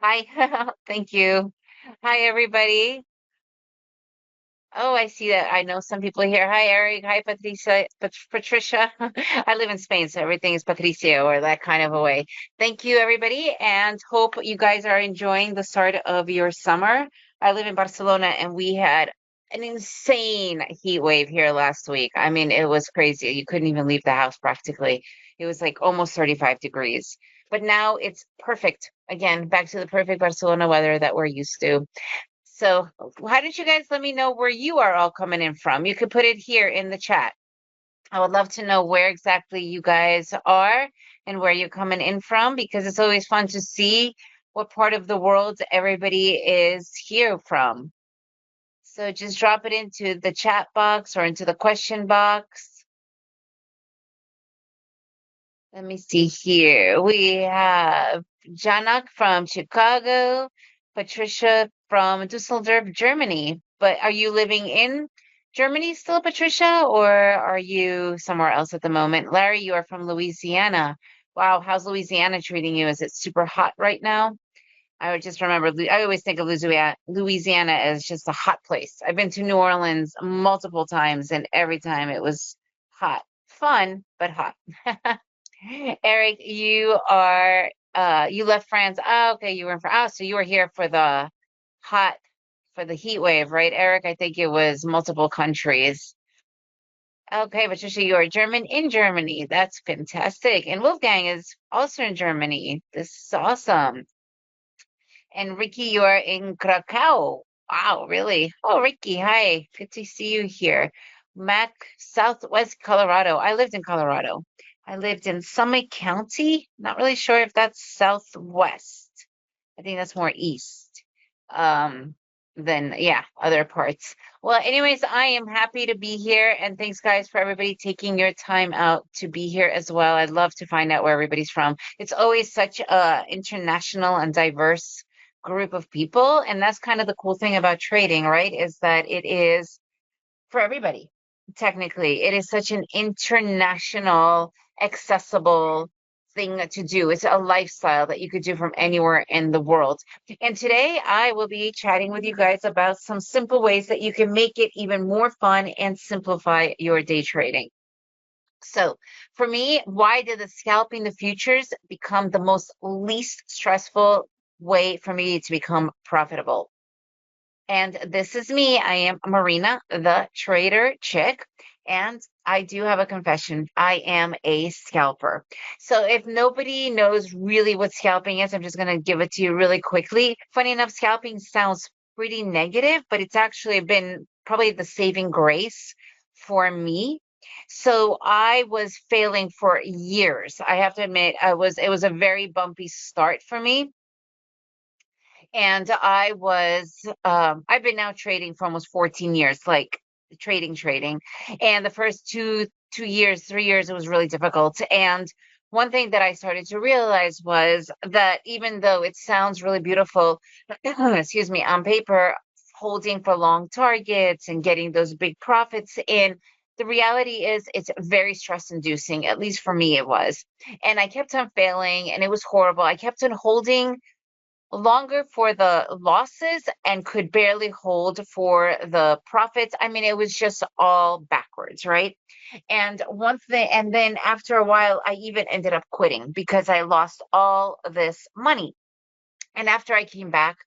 Hi. Thank you. Hi, everybody. Oh, I see that. I know some people here. Hi, Eric. Hi, Patricia. Patricia. I live in Spain, so everything is Patricio or that kind of a way. Thank you, everybody, and hope you guys are enjoying the start of your summer. I live in Barcelona, and we had an insane heat wave here last week. I mean, it was crazy. You couldn't even leave the house practically. It was like almost 35 degrees. But now it's perfect. Again, back to the perfect Barcelona weather that we're used to. So, why don't you guys let me know where you are all coming in from? You could put it here in the chat. I would love to know where exactly you guys are and where you're coming in from because it's always fun to see what part of the world everybody is here from. So, just drop it into the chat box or into the question box. Let me see here. We have Janak from Chicago, Patricia from Dusseldorf, Germany. But are you living in Germany still, Patricia, or are you somewhere else at the moment? Larry, you are from Louisiana. Wow, how's Louisiana treating you? Is it super hot right now? I would just remember, I always think of Louisiana as just a hot place. I've been to New Orleans multiple times, and every time it was hot. Fun, but hot. Eric, you left France. Oh, okay, you were in France. Oh, so you were here for the hot for the heat wave, right, Eric? I think it was multiple countries. Okay, Patricia, you are German in Germany. That's fantastic. And Wolfgang is also in Germany. This is awesome. And Ricky, you are in Krakow. Wow, really? Oh, Ricky, hi. Good to see you here. Mac, Southwest Colorado. I lived in Colorado. I lived in Summit County. Not really sure if that's Southwest. I think that's more east. Than yeah, other parts. Well, anyways, I am happy to be here, and thanks, guys, for everybody taking your time out to be here as well. I'd love to find out where everybody's from. It's always such a international and diverse group of people, and that's kind of the cool thing about trading, right? Is that it is for everybody. Technically, it is such an international, accessible thing to do. It's a lifestyle that you could do from anywhere in the world. And today I will be chatting with you guys about some simple ways that you can make it even more fun and simplify your day trading. So, for me, why did the scalping the futures become the most least stressful way for me to become profitable? And this is me. I am Marina, the trader chick. And I do have a confession. I am a scalper. So if nobody knows really what scalping is, I'm just going to give it to you really quickly. Funny enough, scalping sounds pretty negative, but it's actually been probably the saving grace for me. So I was failing for years. I have to admit, it was a very bumpy start for me, and I've been now trading for almost 14 years, like trading. And the first two years, 3 years, it was really difficult. And one thing that I started to realize was that even though it sounds really beautiful, excuse me, on paper, holding for long targets and getting those big profits in, the reality is it's very stress inducing, at least for me it was. And I kept on failing and it was horrible. I kept on holding longer for the losses and could barely hold for the profits. I mean, it was just all backwards, right? And one thing, and then after a while, I even ended up quitting because I lost all this money. And after I came back,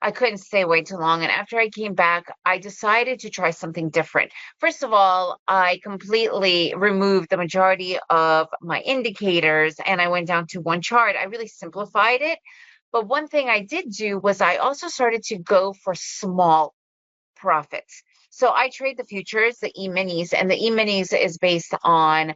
I couldn't stay away too long. And after I came back, I decided to try something different. First of all, I completely removed the majority of my indicators and I went down to one chart. I really simplified it. But one thing I did do was I also started to go for small profits. So I trade the futures, the E-minis, and the E-minis is based on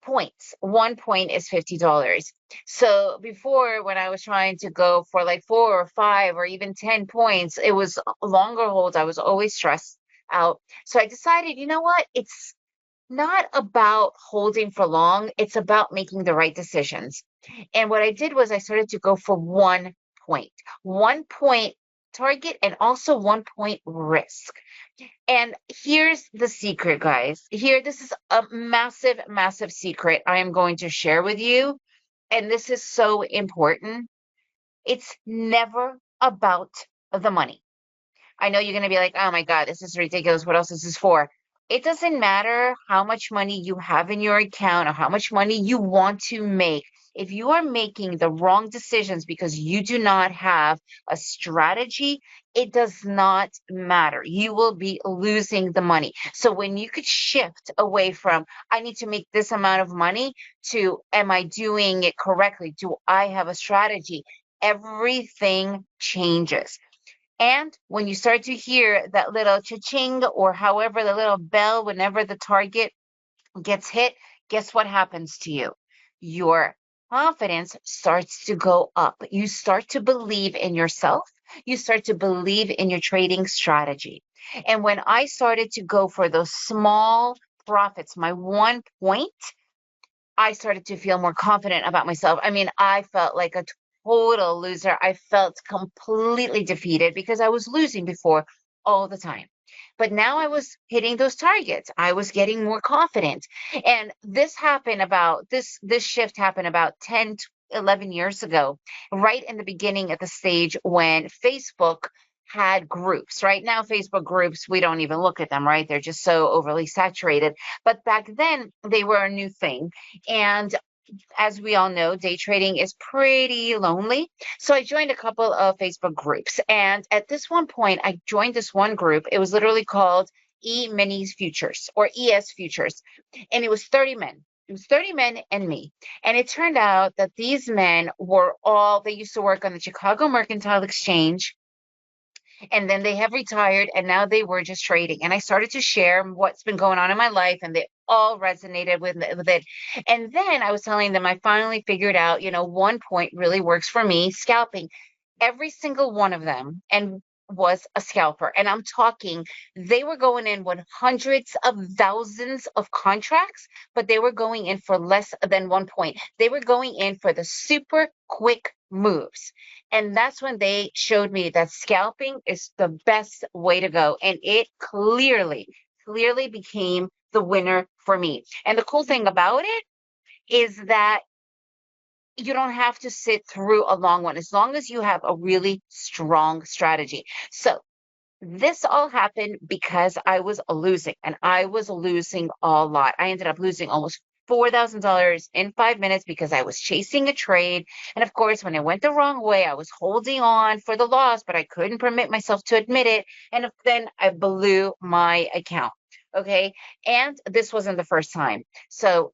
points. 1 point is $50. So before, when I was trying to go for like 4 or 5 or even 10 points, it was longer holds. I was always stressed out. So I decided, you know what? It's not about holding for long. It's about making the right decisions. And what I did was I started to go for 1 point, 1 point target, and also 1 point risk. And here's the secret, guys. This is a massive, massive secret I am going to share with you. And this is so important. It's never about the money. I know you're going to be like, oh my God, this is ridiculous. What else is this for? It doesn't matter how much money you have in your account or how much money you want to make. If you are making the wrong decisions because you do not have a strategy, it does not matter. You will be losing the money. So when you could shift away from, I need to make this amount of money to, am I doing it correctly? Do I have a strategy? Everything changes. And when you start to hear that little cha-ching or however the little bell, whenever the target gets hit, guess what happens to you? Your confidence starts to go up. You start to believe in yourself. You start to believe in your trading strategy. And when I started to go for those small profits, my 1 point, I started to feel more confident about myself. I mean, I felt like a total loser. I felt completely defeated because I was losing before all the time. But now I was hitting those targets. I was getting more confident. And this shift happened about 10 to 11 years ago, right in the beginning at the stage when Facebook had groups. Right now, Facebook groups, we don't even look at them, right? They're just so overly saturated. But back then, they were a new thing. And as we all know, day trading is pretty lonely. So I joined a couple of Facebook groups. And at this one point, I joined this one group. It was literally called E Minis Futures or ES Futures. And it was 30 men. It was 30 men and me. And it turned out that these men they used to work on the Chicago Mercantile Exchange, and then they have retired and now they were just trading. And I started to share what's been going on in my life, and they all resonated with it. And then I was telling them I finally figured out, 1 point really works for me, scalping. Every single one of them and was a scalper. And I'm talking, they were going in with hundreds of thousands of contracts, but they were going in for less than 1 point. They were going in for the super quick moves. And that's when they showed me that scalping is the best way to go. And it clearly became the winner for me. And the cool thing about it is that you don't have to sit through a long one as long as you have a really strong strategy. So this all happened because I was losing, and I was losing a lot. I ended up losing almost $4,000 in 5 minutes because I was chasing a trade. And of course, when it went the wrong way, I was holding on for the loss, but I couldn't permit myself to admit it. And then I blew my account. Okay. And this wasn't the first time. So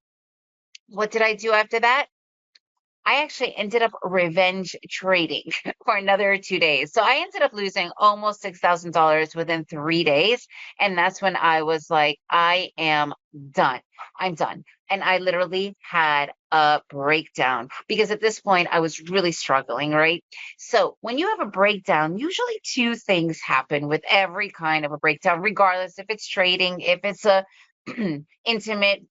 what did I do after that? I actually ended up revenge trading for another 2 days. So I ended up losing almost $6,000 within 3 days. And that's when I was like, I am done. I'm done. And I literally had a breakdown because at this point I was really struggling, right? So when you have a breakdown, usually two things happen with every kind of a breakdown, regardless if it's trading, if it's a intimate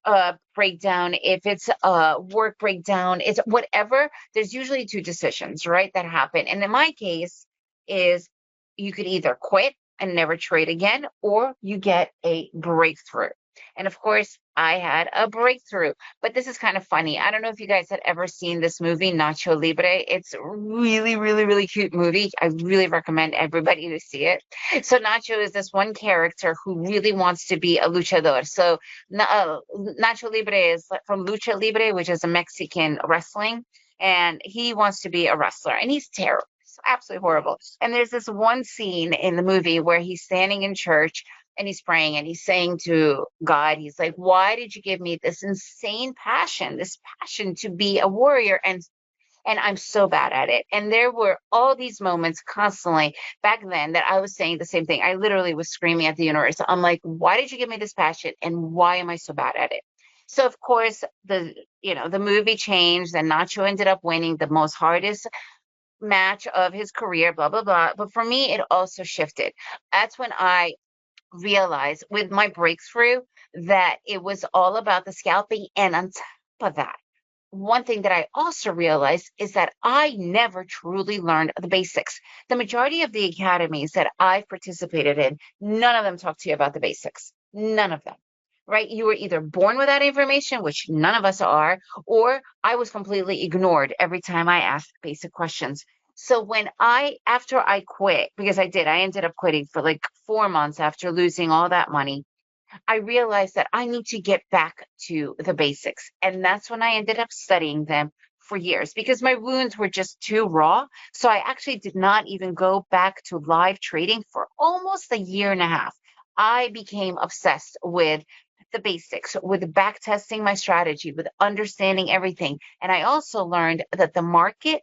breakdown, if it's a work breakdown, it's whatever, there's usually two decisions, right, that happen. And in my case is you could either quit and never trade again, or you get a breakthrough. And of course, I had a breakthrough. But this is kind of funny. I don't know if you guys had ever seen this movie, Nacho Libre. It's a really, really, really cute movie. I really recommend everybody to see it. So Nacho is this one character who really wants to be a luchador. So Nacho Libre is from Lucha Libre, which is a Mexican wrestling, and he wants to be a wrestler, and he's terrible. It's absolutely horrible. And there's this one scene in the movie where he's standing in church and he's praying and he's saying to God, he's like, why did you give me this insane passion, this passion to be a warrior? And I'm so bad at it. And there were all these moments constantly back then that I was saying the same thing. I literally was screaming at the universe. I'm like, why did you give me this passion? And why am I so bad at it? So of course the movie changed and Nacho ended up winning the most hardest match of his career, blah, blah, blah. But for me, it also shifted. That's when I realized with my breakthrough that it was all about the scalping. And on top of that, one thing that I also realized is that I never truly learned the basics. The majority of the academies that I've participated in, none of them talk to you about the basics. None of them. Right? You were either born with that information, which none of us are, or I was completely ignored every time I asked basic questions. So after I quit, because I ended up quitting for like 4 months after losing all that money. I realized that I need to get back to the basics. And that's when I ended up studying them for years because my wounds were just too raw. So I actually did not even go back to live trading for almost a year and a half. I became obsessed with the basics, with back testing my strategy, with understanding everything. And I also learned that the market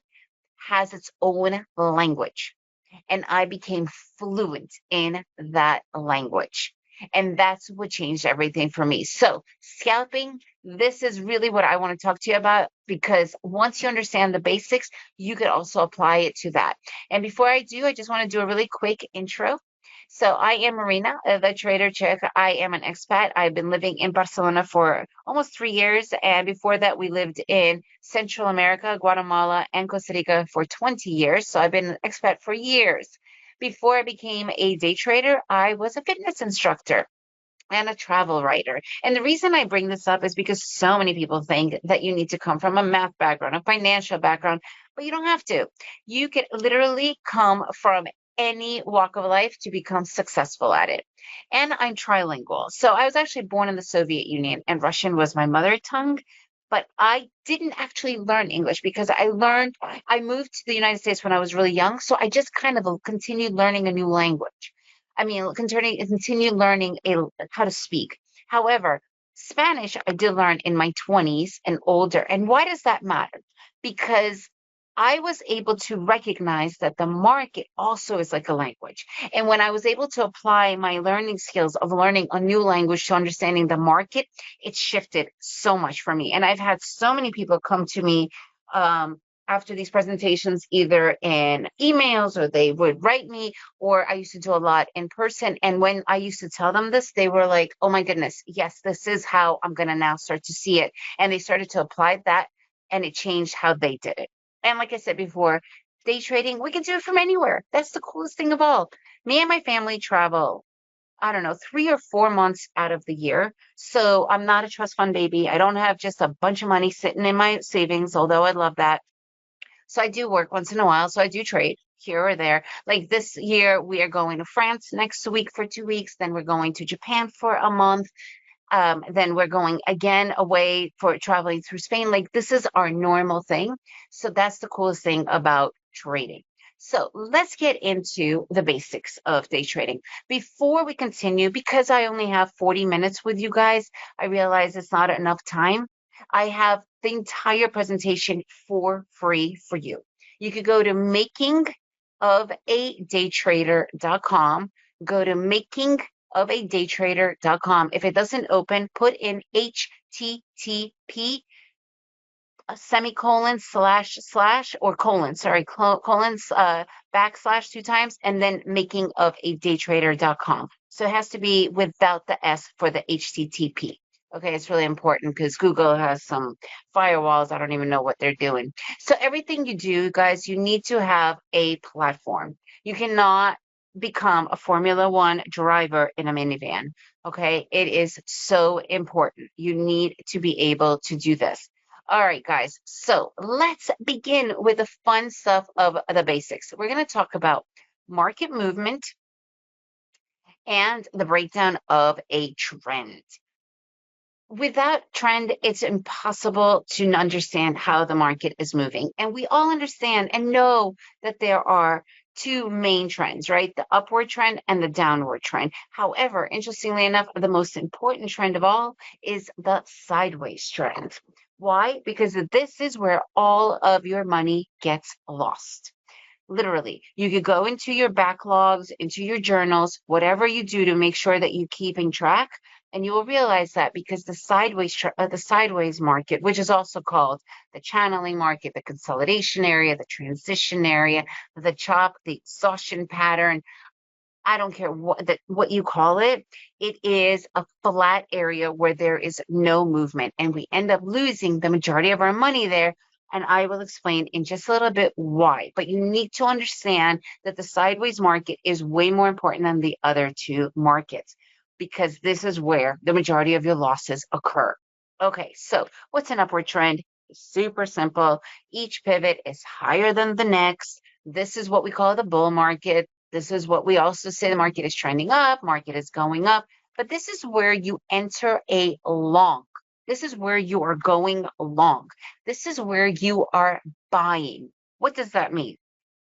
has its own language and I became fluent in that language. And that's what changed everything for me. So, scalping, this is really what I want to talk to you about because once you understand the basics, you could also apply it to that. And before I do, I just want to do a really quick intro. So, I am Marina, the trader chick. I am an expat. I've been living in Barcelona for almost 3 years. And before that, we lived in Central America, Guatemala, and Costa Rica for 20 years. So, I've been an expat for years. Before I became a day trader, I was a fitness instructor and a travel writer. And the reason I bring this up is because so many people think that you need to come from a math background, a financial background, but you don't have to. You can literally come from any walk of life to become successful at it. And I'm trilingual. So I was actually born in the Soviet Union and Russian was my mother tongue. But I didn't actually learn English because I moved to the United States when I was really young. So I just kind of continued learning a new language. I mean, continue learning how to speak. However, Spanish I did learn in my 20s and older. And why does that matter? Because I was able to recognize that the market also is like a language. And when I was able to apply my learning skills of learning a new language to understanding the market, it shifted so much for me. And I've had so many people come to me after these presentations, either in emails or they would write me, or I used to do a lot in person. And when I used to tell them this, they were like, oh my goodness, yes, this is how I'm going to now start to see it. And they started to apply that and it changed how they did it. And like I said before, day trading, we can do it from anywhere. That's the coolest thing of all. Me and my family travel, I don't know, 3 or 4 months out of the year. So I'm not a trust fund baby. I don't have just a bunch of money sitting in my savings, although I love that. So I do work once in a while. So I do trade here or there. Like this year, we are going to France next week for 2 weeks. Then we're going to Japan for a month. Then we're going again away for traveling through Spain. Like this is our normal thing. So that's the coolest thing about trading. So let's get into the basics of day trading. Before we continue, because I only have 40 minutes with you guys, I realize it's not enough time. I have the entire presentation for free for you. You could go to makingofadaytrader.com, go to makingofadaytrader.com. If it doesn't open, put in HTTP semicolon slash slash or colon, sorry, colons backslash 2 times, and then makingofadaytrader.com. So it has to be without the S for the HTTP. Okay, it's really important because Google has some firewalls. I don't even know what they're doing. So everything you do, guys, you need to have a platform. You cannot become a Formula One driver in a minivan. Okay, it is so important. You need to be able to do this. All right, guys. So let's begin with the fun stuff of the basics. We're going to talk about market movement and the breakdown of a trend. Without trend, it's impossible to understand how the market is moving. And we all understand and know that there are two main trends, right? The upward trend and the downward trend. However, interestingly enough, the most important trend of all is the sideways trend. Why? Because this is where all of your money gets lost. Literally, you could go into your backlogs, into your journals, whatever you do to make sure that you're keeping track, and you will realize that because the sideways market, which is also called the channeling market, the consolidation area, the transition area, the chop, the exhaustion pattern, I don't care what you call it. It is a flat area where there is no movement, and we end up losing the majority of our money there. And I will explain in just a little bit why. But you need to understand that the sideways market is way more important than the other two markets because this is where the majority of your losses occur. Okay, so what's an upward trend? It's super simple. Each pivot is higher than the next. This is what we call the bull market. This is what we also say the market is trending up, market is going up. But this is where you enter a long. This is where you are going long. This is where you are buying. What does that mean?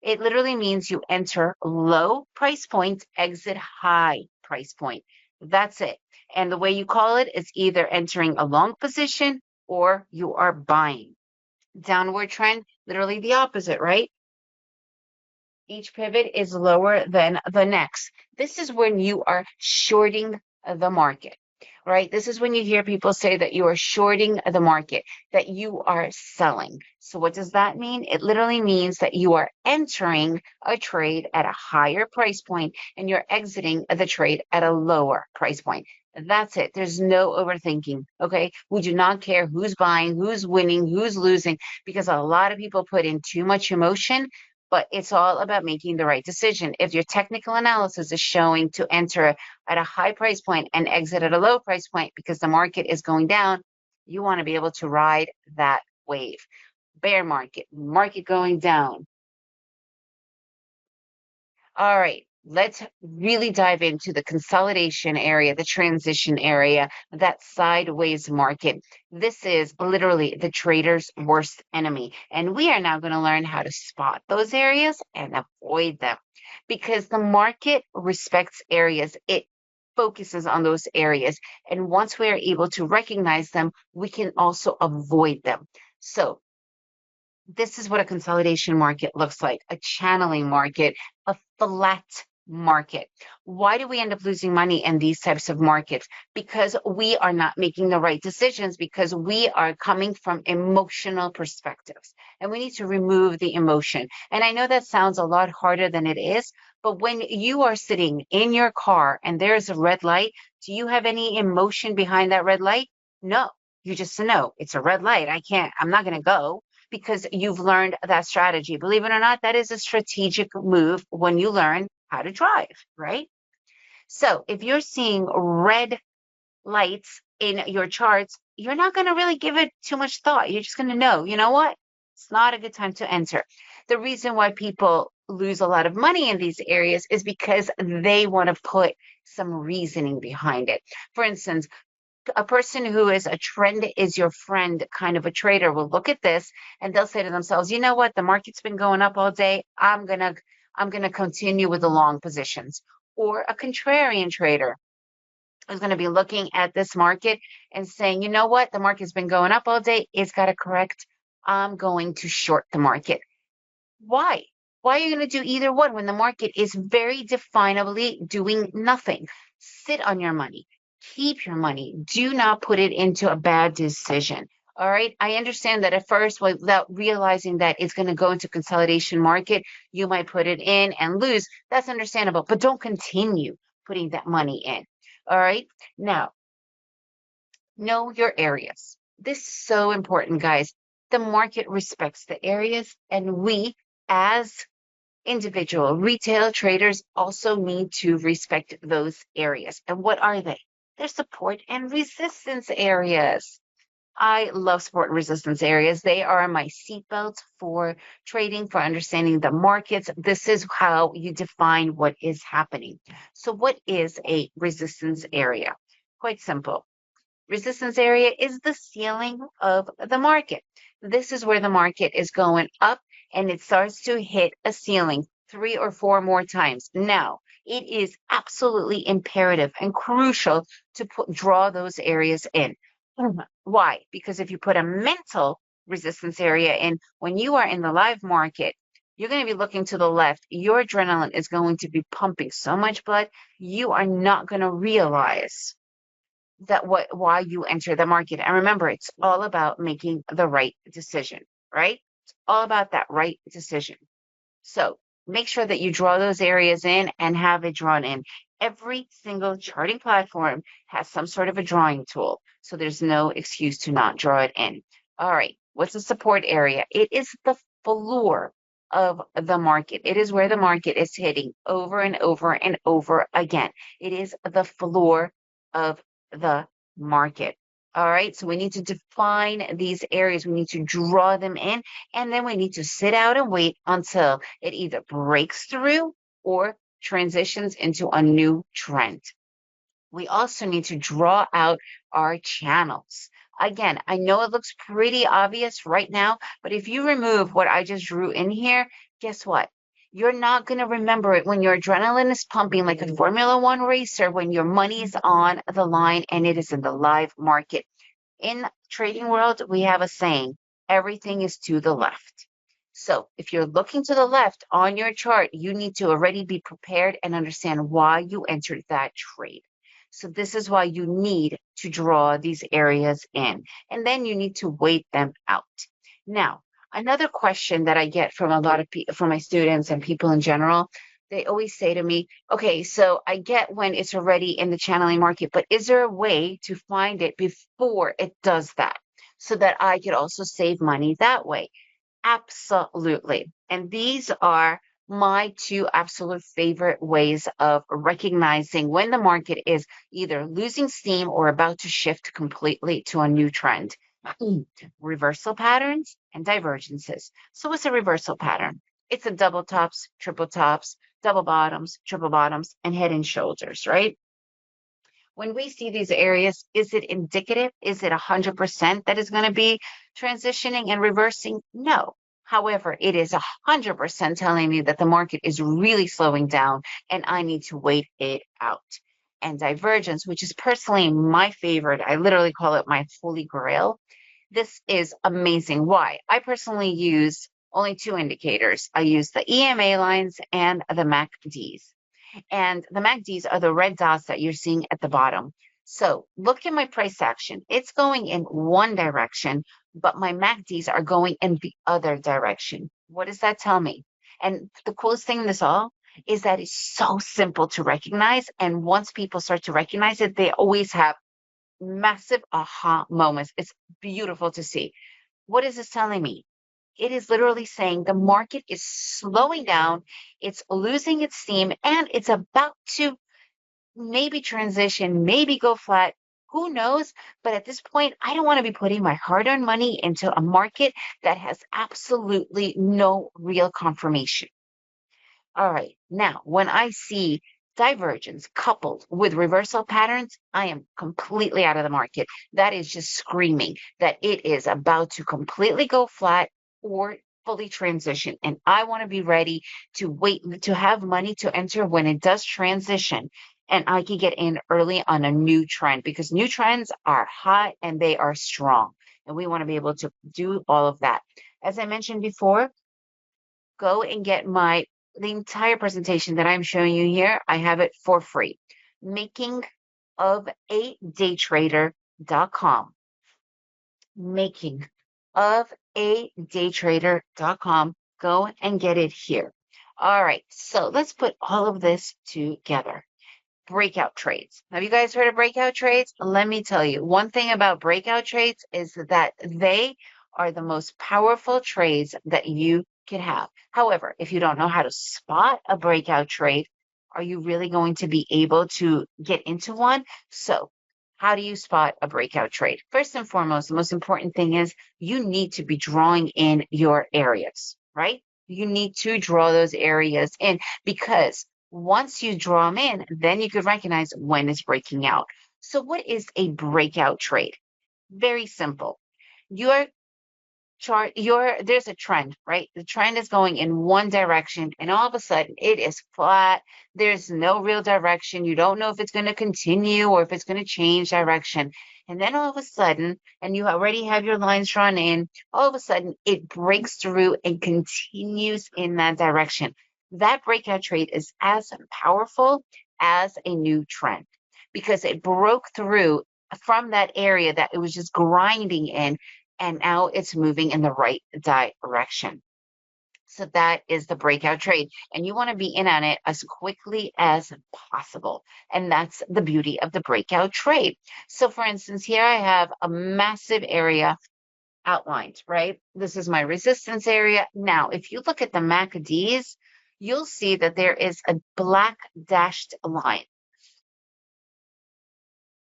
It literally means you enter low price point, exit high price point. That's it. And the way you call it is either entering a long position or you are buying. Downward trend, literally the opposite, right? Each pivot is lower than the next. This is when you are shorting the market, right? This is when you hear people say that you are shorting the market, that you are selling. So what does that mean? It literally means that you are entering a trade at a higher price point and you're exiting the trade at a lower price point. That's it. There's no overthinking. Okay. We do not care who's buying, who's winning, who's losing, because a lot of people put in too much emotion, but it's all about making the right decision. If your technical analysis is showing to enter at a high price point and exit at a low price point because the market is going down, you want to be able to ride that wave. Bear market, market going down. All right, let's really dive into the consolidation area, the transition area, that sideways market. This is literally the trader's worst enemy. And we are now going to learn how to spot those areas and avoid them because the market respects areas. It focuses on those areas. And once we are able to recognize them, we can also avoid them. So this is what a consolidation market looks like, a channeling market, a flat market. Why do we end up losing money in these types of markets? Because we are not making the right decisions, because we are coming from emotional perspectives and we need to remove the emotion. And I know that sounds a lot harder than it is, but when you are sitting in your car and there's a red light, do you have any emotion behind that red light? No. You just know it's a red light. I'm not going to go because you've learned that strategy. Believe it or not, that is a strategic move when you learn how to drive, right? So if you're seeing red lights in your charts, you're not going to really give it too much thought. You're just going to know, you know what? It's not a good time to enter. The reason why people lose a lot of money in these areas is because they want to put some reasoning behind it. For instance, a person who is a trend is your friend kind of a trader will look at this and they'll say to themselves, you know what, the market's been going up all day. I'm gonna continue with the long positions. Or a contrarian trader is going to be looking at this market and saying, you know what, the market's been going up all day. It's got to correct. I'm going to short the market. Why? Why are you going to do either one when the market is very definably doing nothing? Sit on your money. Keep your money. Do not put it into a bad decision. All right. I understand that at first, without realizing that it's going to go into consolidation market, you might put it in and lose. That's understandable, but don't continue putting that money in. All right. Now, know your areas. This is so important, guys. The market respects the areas, and we, as individual retail traders, also need to respect those areas. And what are they? They're support and resistance areas. I love support and resistance areas. They are my seatbelts for trading, for understanding the markets. This is how you define what is happening. So, what is a resistance area? Quite simple. Resistance area is the ceiling of the market. This is where the market is going up and it starts to hit a ceiling 3 or 4 more times. Now, it is absolutely imperative and crucial to draw those areas in. Why? Because if you put a mental resistance area in, when you are in the live market, you're going to be looking to the left. Your adrenaline is going to be pumping so much blood, you are not going to realize why you enter the market. And remember, it's all about making the right decision, right? It's all about that right decision. So make sure that you draw those areas in and have it drawn in. Every single charting platform has some sort of a drawing tool. So there's no excuse to not draw it in. All right. What's the support area? It is the floor of the market. It is where the market is hitting over and over and over again. It is the floor of the market. All right, so we need to define these areas. We need to draw them in, and then we need to sit out and wait until it either breaks through or transitions into a new trend. We also need to draw out our channels. Again, I know it looks pretty obvious right now, but if you remove what I just drew in here, guess what? You're not going to remember it when your adrenaline is pumping like a Formula One racer, when your money is on the line and it is in the live market. In trading world, we have a saying, everything is to the left. So if you're looking to the left on your chart, you need to already be prepared and understand why you entered that trade. So this is why you need to draw these areas in, and then you need to wait them out. Now, another question that I get from a lot of people, from my students and people in general, they always say to me, okay, so I get when it's already in the channeling market, but is there a way to find it before it does that so that I could also save money that way? Absolutely. And these are my two absolute favorite ways of recognizing when the market is either losing steam or about to shift completely to a new trend. Reversal patterns and divergences. So what's a reversal pattern? It's a double tops, triple tops, double bottoms, triple bottoms, and head and shoulders, right? When we see these areas, is it indicative? Is it 100% that is going to be transitioning and reversing? No. However, it is 100% telling me that the market is really slowing down and I need to wait it out. And divergence, which is personally my favorite, I literally call it my holy grail. This is amazing. Why? I personally use only two indicators. I use the EMA lines and the MACDs. And the MACDs are the red dots that you're seeing at the bottom. So look at my price action. It's going in one direction, but my MACDs are going in the other direction. What does that tell me? And the coolest thing in this all is that it's so simple to recognize. And once people start to recognize it, they always have massive aha moments. It's beautiful to see. What is this telling me? It is literally saying the market is slowing down, it's losing its steam, and it's about to maybe transition, maybe go flat. Who knows? But at this point, I don't want to be putting my hard earned money into a market that has absolutely no real confirmation. All right. Now, when I see divergence coupled with reversal patterns, I am completely out of the market. That is just screaming that it is about to completely go flat or fully transition. And I want to be ready to wait, to have money to enter when it does transition. And I can get in early on a new trend because new trends are hot and they are strong. And we want to be able to do all of that. As I mentioned before, go and get the entire presentation that I'm showing you here. I have it for free. Making of a daytrader.com. Making of a daytrader.com. Go and get it here. All right, so let's put all of this together. Breakout trades. Have you guys heard of breakout trades? Let me tell you, one thing about breakout trades is that they are the most powerful trades that you can have. However, if you don't know how to spot a breakout trade, are you really going to be able to get into one? So, how do you spot a breakout trade? First and foremost, the most important thing is you need to be drawing in your areas, right? You need to draw those areas in because once you draw them in, then you can recognize when it's breaking out. So what is a breakout trade? Very simple. Your there's a trend, right? The trend is going in one direction and all of a sudden it is flat. There's no real direction. You don't know if it's going to continue or if it's going to change direction. And then all of a sudden, and you already have your lines drawn in, all of a sudden it breaks through and continues in that direction. That breakout trade is as powerful as a new trend because it broke through from that area that it was just grinding in and now it's moving in the right direction. So that is the breakout trade. And you want to be in on it as quickly as possible. And that's the beauty of the breakout trade. So for instance, here I have a massive area outlined, right? This is my resistance area. Now, if you look at the MACDs, you'll see that there is a black dashed line.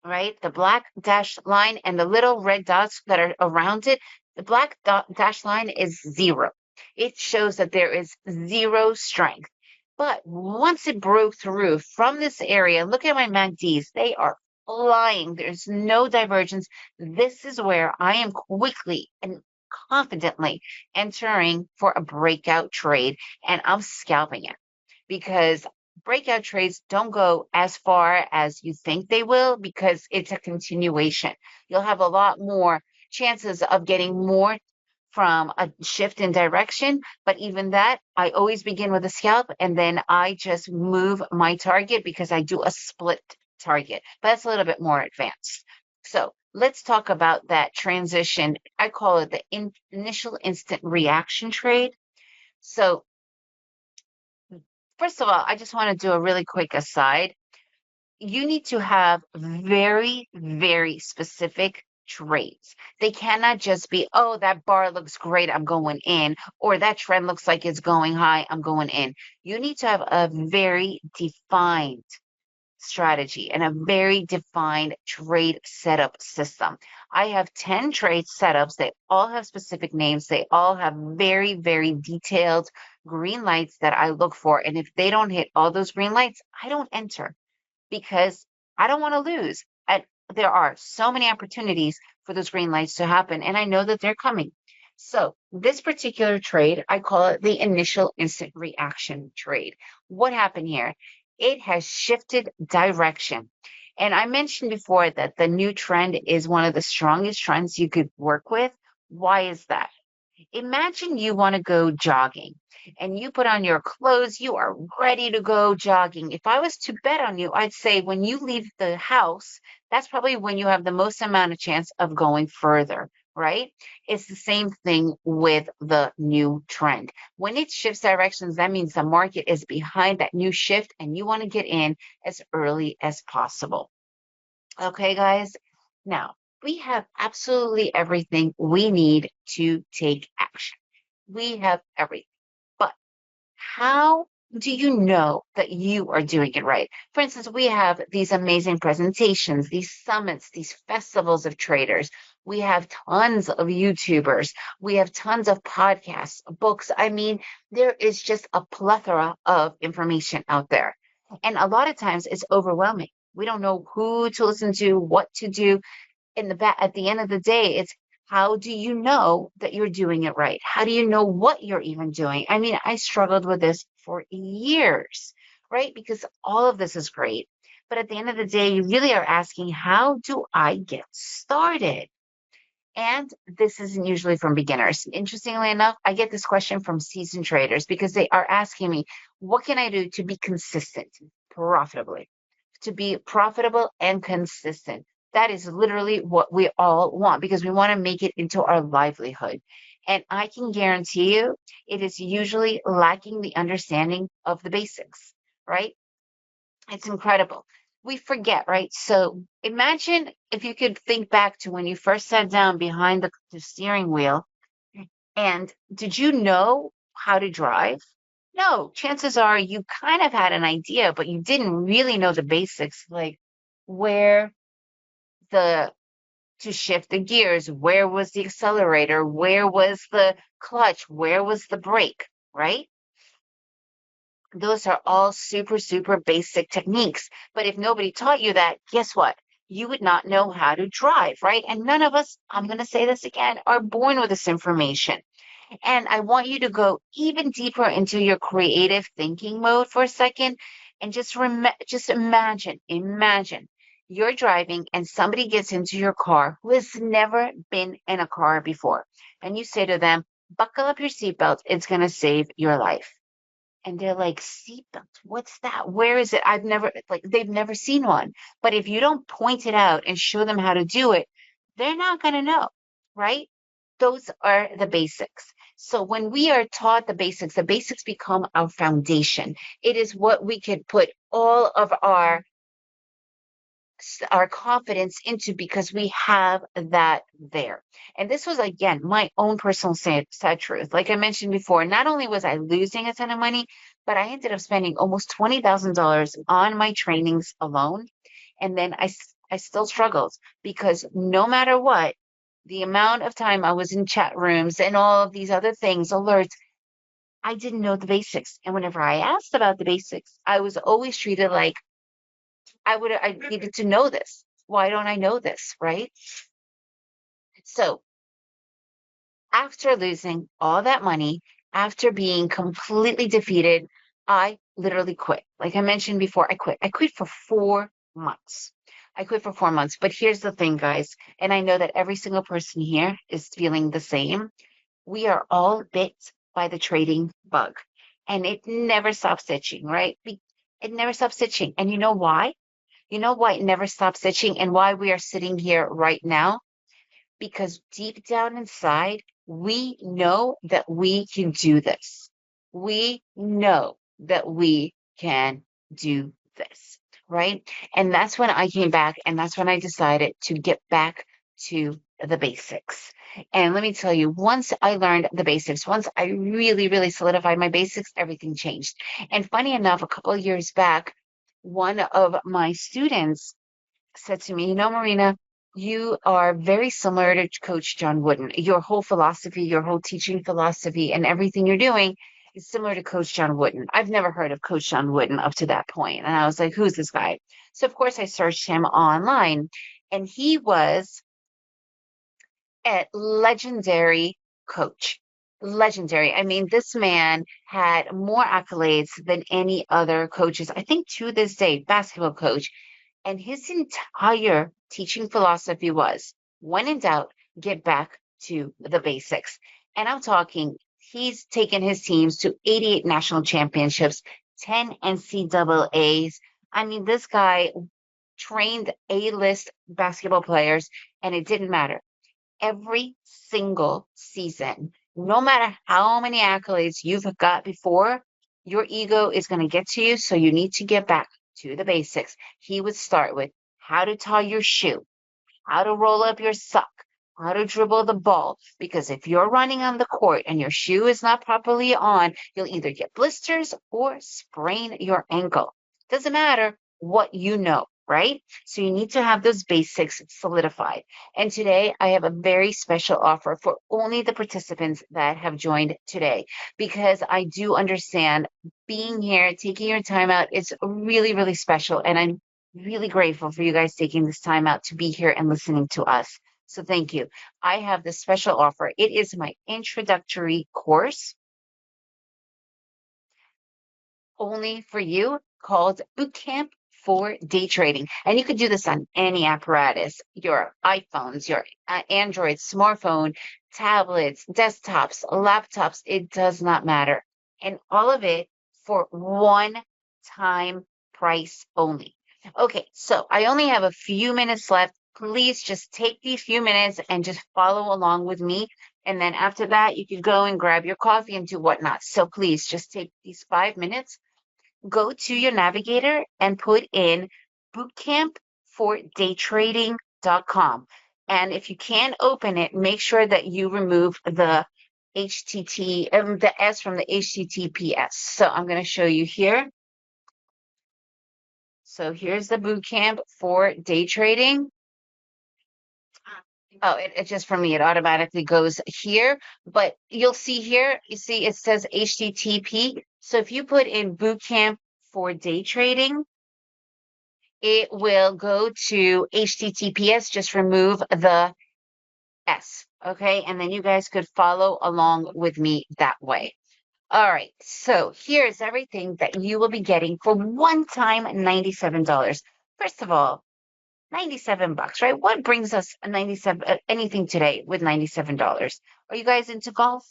right? The black dashed line and the little red dots that are around it, the black dashed line is zero. It shows that there is zero strength. But once it broke through from this area, look at my MACDs. They are flying. There's no divergence. This is where I am quickly and confidently entering for a breakout trade, and I'm scalping it because breakout trades don't go as far as you think they will because it's a continuation. You'll have a lot more chances of getting more from a shift in direction. But even that, I always begin with a scalp and then I just move my target because I do a split target. But that's a little bit more advanced. So let's talk about that transition. I call it the initial instant reaction trade. So first of all, I just want to do a really quick aside. You need to have very, very specific trades. They cannot just be, oh, that bar looks great, I'm going in, or that trend looks like it's going high, I'm going in. You need to have a very defined strategy and a very defined trade setup system. I have 10 trade setups. They all have specific names. They all have very, very detailed green lights that I look for. And if they don't hit all those green lights, I don't enter because I don't want to lose. And there are so many opportunities for those green lights to happen, and I know that they're coming. So this particular trade, I call it the initial instant reaction trade. What happened here? It has shifted direction. And I mentioned before that the new trend is one of the strongest trends you could work with. Why is that? Imagine you want to go jogging and you put on your clothes, you are ready to go jogging. If I was to bet on you, I'd say when you leave the house, that's probably when you have the most amount of chance of going further, right? It's the same thing with the new trend. When it shifts directions, that means the market is behind that new shift and you want to get in as early as possible. Okay, guys. Now, we have absolutely everything we need to take action. We have everything. But how do you know that you are doing it right? For instance, we have these amazing presentations, these summits, these festivals of traders. We have tons of YouTubers. We have tons of podcasts, books. I mean, there is just a plethora of information out there. And a lot of times it's overwhelming. We don't know who to listen to, what to do. At the end of the day, it's how do you know that you're doing it right? How do you know what you're even doing? I mean, I struggled with this for years, right? Because all of this is great. But at the end of the day, you really are asking, how do I get started? And this isn't usually from beginners. Interestingly enough, I get this question from seasoned traders because they are asking me, what can I do to be consistent profitably? To be profitable and consistent. That is literally what we all want because we want to make it into our livelihood. And I can guarantee you it is usually lacking the understanding of the basics, right? It's incredible. We forget, right? So imagine if you could think back to when you first sat down behind the steering wheel and did you know how to drive? No, chances are you kind of had an idea, but you didn't really know the basics, like where the to shift the gears, where was the accelerator, where was the clutch, where was the brake, right? Those are all super, super basic techniques. But if nobody taught you that, guess what? You would not know how to drive, right? And none of us, I'm going to say this again, are born with this information. And I want you to go even deeper into your creative thinking mode for a second and just imagine you're driving and somebody gets into your car who has never been in a car before. And you say to them, buckle up your seatbelt. It's going to save your life. And they're like, seatbelt, what's that? Where is it? They've never seen one. But if you don't point it out and show them how to do it, they're not going to know, right? Those are the basics. So when we are taught the basics become our foundation. It is what we can put all of our confidence into because we have that there. And this was, again, my own personal sad truth. Like I mentioned before, not only was I losing a ton of money, but I ended up spending almost $20,000 on my trainings alone. And then I still struggled because no matter what, the amount of time I was in chat rooms and all of these other things, alerts, I didn't know the basics. And whenever I asked about the basics, I was always treated like I needed to know this. Why don't I know this? Right. So after losing all that money, after being completely defeated, I literally quit. Like I mentioned before, I quit. I quit for 4 months. I quit for 4 months. But here's the thing, guys, and I know that every single person here is feeling the same. We are all bit by the trading bug, and it never stops itching, right? It never stops itching. And you know why? You know why it never stops itching and why we are sitting here right now? Because deep down inside, we know that we can do this. We know that we can do this, right? And that's when I came back, and that's when I decided to get back to the basics. And let me tell you, once I learned the basics, once I really, really solidified my basics, everything changed. And funny enough, a couple of years back, one of my students said to me, you know, Marina, you are very similar to Coach John Wooden. Your whole philosophy, your whole teaching philosophy, and everything you're doing is similar to Coach John Wooden. I've never heard of Coach John Wooden up to that point. And I was like, who's this guy? So, of course, I searched him online, and he was a legendary coach. Legendary. I mean, this man had more accolades than any other coaches. I think to this day, basketball coach, and his entire teaching philosophy was when in doubt, get back to the basics. And I'm talking, he's taken his teams to 88 national championships, 10 NCAAs. I mean, this guy trained A-list basketball players, and it didn't matter every single season. No matter how many accolades you've got before, your ego is going to get to you. So you need to get back to the basics. He would start with how to tie your shoe, how to roll up your sock, how to dribble the ball. Because if you're running on the court and your shoe is not properly on, you'll either get blisters or sprain your ankle. Doesn't matter what you know, right? So you need to have those basics solidified. And today I have a very special offer for only the participants that have joined today, because I do understand being here, taking your time out, it's really, really special. And I'm really grateful for you guys taking this time out to be here and listening to us. So thank you. I have this special offer. It is my introductory course only for you called Bootcamp for Day Trading. And you could do this on any apparatus, your iPhones, your Android, smartphone, tablets, desktops, laptops, it does not matter. And all of it for one time price only. Okay, so I only have a few minutes left. Please just take these few minutes and just follow along with me. And then after that, you can go and grab your coffee and do whatnot. So please just take these 5 minutes, go to your navigator and put in bootcampfordaytrading.com. And if you can't open it, make sure that you remove the the S from the HTTPS. So I'm going to show you here. So here's the bootcamp for day trading. Oh, it just for me, it automatically goes here. But you'll see here, you see it says HTTP. So if you put in bootcamp for day trading, it will go to HTTPS. Just remove the S. Okay. And then you guys could follow along with me that way. All right. So here's everything that you will be getting for one time $97. First of all, 97 bucks, right? What brings us a 97 anything today with $97? Are you guys into golf?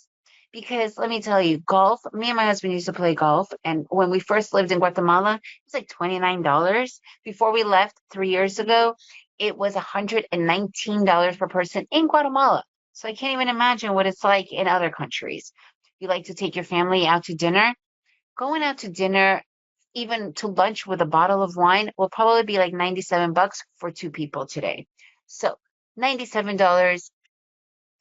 Because let me tell you, golf, me and my husband used to play golf, and when we first lived in Guatemala, it was like $29. Before we left 3 years ago, it was $119 per person in Guatemala. So I can't even imagine what it's like in other countries. You like to take your family out to dinner? Going out to dinner, even to lunch with a bottle of wine, will probably be like 97 bucks for two people today. So $97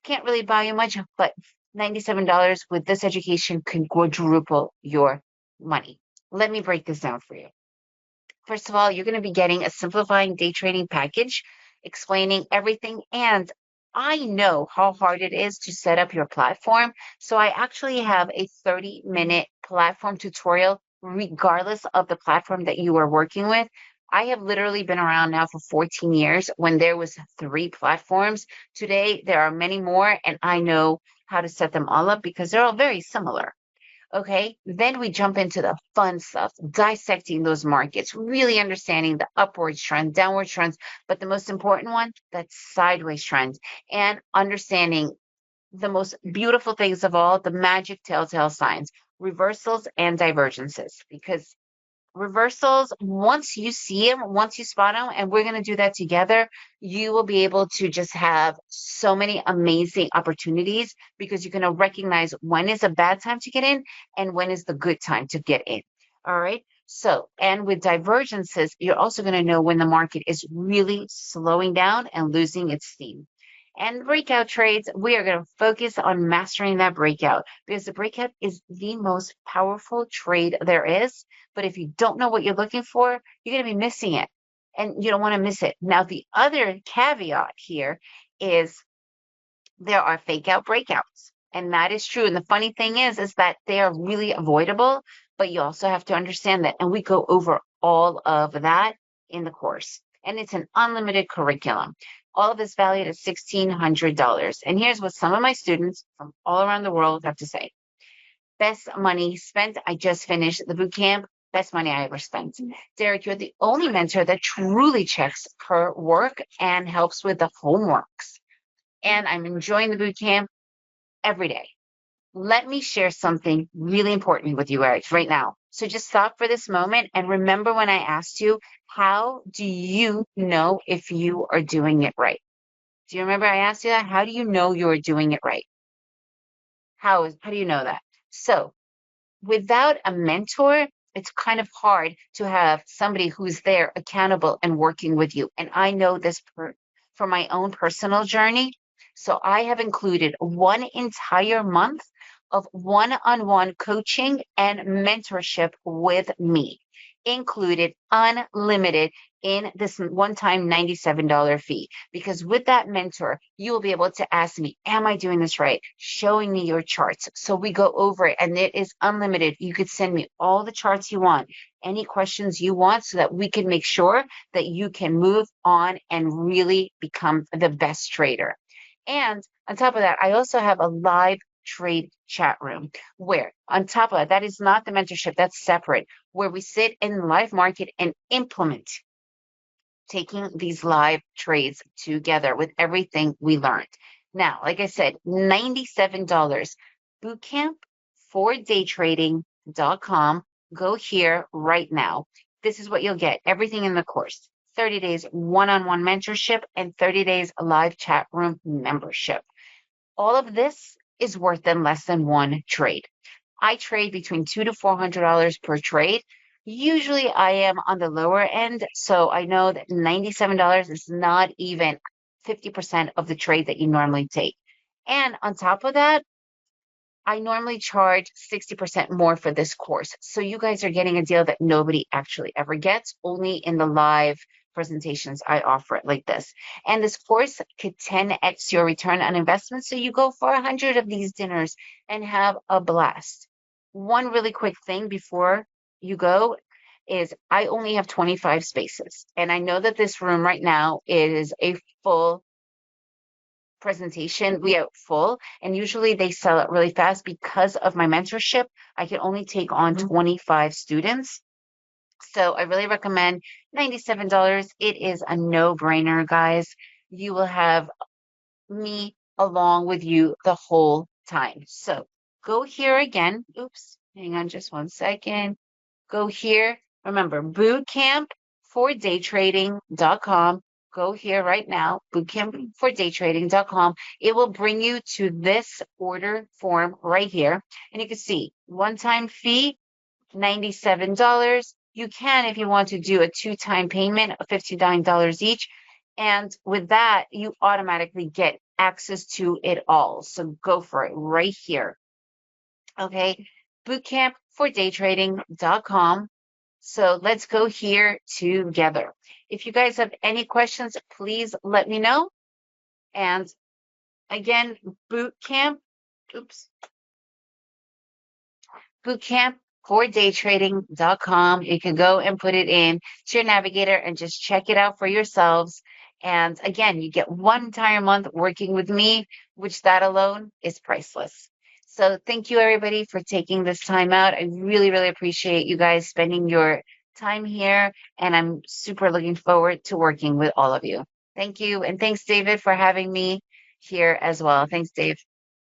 can't really buy you much, but $97 with this education can quadruple your money. Let me break this down for you. First of all, you're going to be getting a simplifying day trading package explaining everything. And I know how hard it is to set up your platform. So I actually have a 30-minute platform tutorial, regardless of the platform that you are working with. I have literally been around now for 14 years when there was 3 platforms. Today, there are many more, and I know how to set them all up because they're all very similar. Okay, then we jump into the fun stuff, dissecting those markets, really understanding the upward trend, downward trends, but the most important one, that's sideways trend, and understanding the most beautiful things of all, the magic telltale signs, reversals and divergences. Because reversals, once you see them, once you spot them, and we're going to do that together, you will be able to just have so many amazing opportunities because you're going to recognize when is a bad time to get in and when is the good time to get in. All right. So, and with divergences, you're also going to know when the market is really slowing down and losing its steam. And breakout trades, we are going to focus on mastering that breakout because the breakout is the most powerful trade there is. But if you don't know what you're looking for, you're going to be missing it and you don't want to miss it. Now, the other caveat here is there are fake out breakouts. And that is true. And the funny thing is that they are really avoidable, but you also have to understand that. And we go over all of that in the course. And it's an unlimited curriculum. All of this valued at $1,600. And here's what some of my students from all around the world have to say. Best money spent. I just finished the boot camp. Best money I ever spent. Derek, you're the only mentor that truly checks her work and helps with the homeworks. And I'm enjoying the boot camp every day. Let me share something really important with you, Eric, right now. So just stop for this moment and remember when I asked you, how do you know if you are doing it right? Do you remember I asked you that? How do you know you're doing it right? How do you know that? So without a mentor, it's kind of hard to have somebody who's there accountable and working with you. And I know this for my own personal journey. So I have included one entire month of one-on-one coaching and mentorship with me, included unlimited in this one-time $97 fee. Because with that mentor, you will be able to ask me, am I doing this right? Showing me your charts. So we go over it and it is unlimited. You could send me all the charts you want, any questions you want, so that we can make sure that you can move on and really become the best trader. And on top of that, I also have a live trade chat room where on top of that, that is not the mentorship, that's separate, where we sit in live market and implement taking these live trades together with everything we learned. Now, like I said, $97 bootcamp for daytrading.com. Go here right now. This is what you'll get. Everything in the course. 30 days one-on-one mentorship and 30 days live chat room membership. All of this is worth than less than one trade. I trade between $200 to $400 per trade. Usually I am on the lower end, so I know that $97 is not even 50% of the trade that you normally take. And on top of that, I normally charge 60% more for this course. So you guys are getting a deal that nobody actually ever gets, only in the live presentations I offer it like this. And this course could 10x your return on investment. So you go for 100 of these dinners and have a blast. One really quick thing before you go is I only have 25 spaces. And I know that this room right now is a full presentation. We are full, and usually they sell it really fast because of my mentorship. I can only take on 25 students. So I really recommend $97. It is a no-brainer, guys. You will have me along with you the whole time. So go here again. Oops, hang on just one second. Go here. Remember, bootcampfordaytrading.com. Go here right now, bootcampfordaytrading.com. It will bring you to this order form right here. And you can see one-time fee, $97. You can, if you want to do a two-time payment of $59 each. And with that, you automatically get access to it all. So go for it right here. Okay, bootcampfordaytrading.com. So let's go here together. If you guys have any questions, please let me know. And again, boot camp, oops, bootcamp4daytrading.com. You can go and put it in to your navigator and just check it out for yourselves. And again, you get one entire month working with me, which that alone is priceless. So thank you everybody for taking this time out. I really, really appreciate you guys spending your time here. And I'm super looking forward to working with all of you. Thank you. And thanks, David, for having me here as well. Thanks, Dave.